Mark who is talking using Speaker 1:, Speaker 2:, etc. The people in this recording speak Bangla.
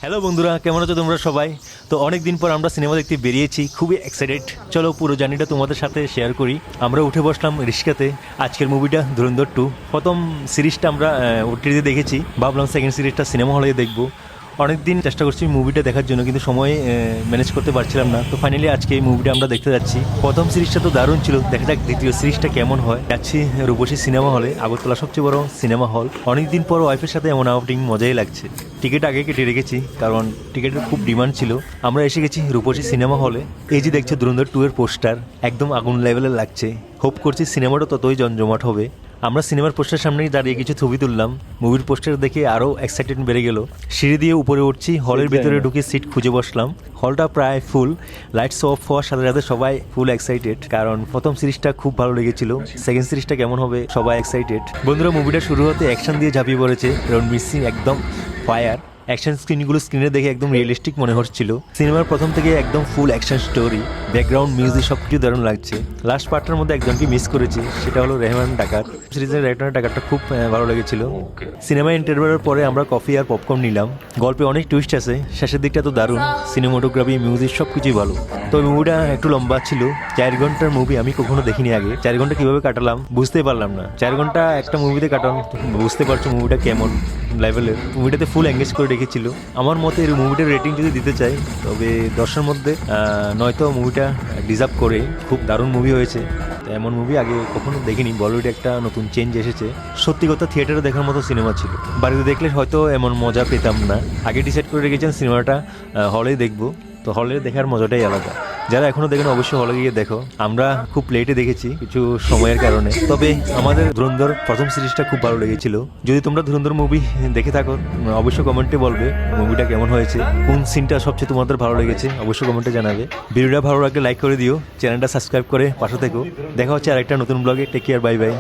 Speaker 1: হ্যালো বন্ধুরা, কেমন আছো তোমরা সবাই? তো অনেক দিন পর আমরা সিনেমা দেখতে বেরিয়েছি, খুবই এক্সাইটেড। চলো পুরো জার্নিটা তোমাদের সাথে শেয়ার করি। আমরা উঠে বসলাম রিস্কাতে। আজকের মুভিটা ধুরন্ধর 2। প্রথম সিরিজটা আমরা ওটিটিতে দেখেছি, ভাবলাম সেকেন্ড সিরিজটা সিনেমা হলে দেখবো। অনেক দিন চেষ্টা করছি মুভিটা দেখার জন্য, কিন্তু সময় ম্যানেজ করতে পারছিলাম না। তো ফাইনালি আজকে এই মুভিটা আমরা দেখতে যাচ্ছি। প্রথম সিরিজটা তো দারুণ ছিল, দেখা যাক দ্বিতীয় সিরিজটা কেমন হয়। যাচ্ছি রূপসী সিনেমা হলে, আগরতলা সবচেয়ে বড় সিনেমা হল। অনেকদিন পর ওয়াইফের সাথে এমন আউটিং মজাই লাগছে। টিকিট আগে কেটে রেখেছি, কারণ টিকিটের খুব ডিমান্ড ছিল। আমরা এসে গেছি রূপসী সিনেমা হলে। এই যে দেখছো ধুরন্ধর 2 এর পোস্টার, একদম আগুন লেভেলের লাগছে। হোপ করছি সিনেমাটা ততই জমজমাট হবে। আমরা সিনেমার পোস্টার সামনেই দাঁড়িয়ে কিছু ছবি তুললাম। মুভির পোস্টার দেখে আরও এক্সাইটেড বেড়ে গেল। সিঁড়ি দিয়ে উপরে উঠছি, হলের ভিতরে ঢুকে সিট খুঁজে বসলাম। হলটা প্রায় ফুল, লাইটস অফ হওয়ার সাথে সাথে সবাই ফুল এক্সাইটেড, কারণ প্রথম সিরিজটা খুব ভালো লেগেছিল। সেকেন্ড সিরিজটা কেমন হবে সবাই এক্সাইটেড। বন্ধুরা, মুভিটা শুরু হতে অ্যাকশন দিয়ে ঝাঁপিয়ে পড়েছে। রণবীর সিং একদম ফায়ার। অ্যাকশন স্ক্রিনগুলো স্ক্রিনে দেখে একদম রিয়েলিস্টিক মনে হচ্ছিল। সিনেমার প্রথম থেকে একদম ফুল অ্যাকশন স্টোরি, ব্যাকগ্রাউন্ড মিউজিক সব কিছু দারুণ লাগছে। লাস্ট পার্টটার মধ্যে একজনকে মিস করেছি, সেটা হলো রেহমান ডাকাত। সিরিজের রেহমান ডাকাতটা খুব ভালো লেগেছিল। সিনেমা ইন্টারভেলের পরে আমরা কফি আর পপকর্ন নিলাম। গল্পে অনেক টুইস্ট আছে, শেষের দিকটা তো দারুণ। সিনেমাটোগ্রাফি, মিউজিক সব কিছুই ভালো। তো মুভিটা একটু লম্বা ছিল, 4 ঘন্টার মুভি। আমি কখনো দেখিনি আগে। 4 ঘন্টা কিভাবে কাটালাম বুঝতেই পারলাম না। 4 ঘন্টা একটা মুভিতে কাটালাম, বুঝতে পারছো মুভিটা কেমন লেভেলের। মুভিটাতে ফুল এঙ্গেজ করে রেখেছিল। আমার মতে এই মুভিটার রেটিং যদি দিতে চাই, তবে 10-এর মধ্যে নয়তো মুভিটা ডিজার্ভ করে। খুব দারুণ মুভি হয়েছে। এমন মুভি আগে কখনো দেখিনি। বলিউডে একটা নতুন চেঞ্জ এসেছে। সত্যি কথা থিয়েটারে দেখার মতো সিনেমা ছিল। বাড়িতে দেখলে হয়তো এমন মজা পেতাম না। আগে ডিসাইড করে রেখেছেন সিনেমাটা হলেই দেখবো। তো হলে দেখার মজাটাই আলাদা। যারা এখনো দেখেন অবশ্যই হলে গিয়ে দেখো। আমরা খুব লেটে দেখেছি কিছু সময়ের কারণে। তবে আমাদের ধুরন্ধর প্রথম সিরিজটা খুব ভালো লেগেছিল। যদি তোমরা ধুরন্ধর মুভি দেখে থাকো, অবশ্যই কমেন্টে বলবে মুভিটা কেমন হয়েছে, কোন সিনটা সবচেয়ে তোমাদের ভালো লেগেছে, অবশ্যই কমেন্টে জানাবে। ভিডিওটা ভালো লাগলে লাইক করে দিও, চ্যানেলটা সাবস্ক্রাইব করে পাশে থেকো। দেখা হচ্ছে আরেকটা নতুন ব্লগে। Take care, bye by.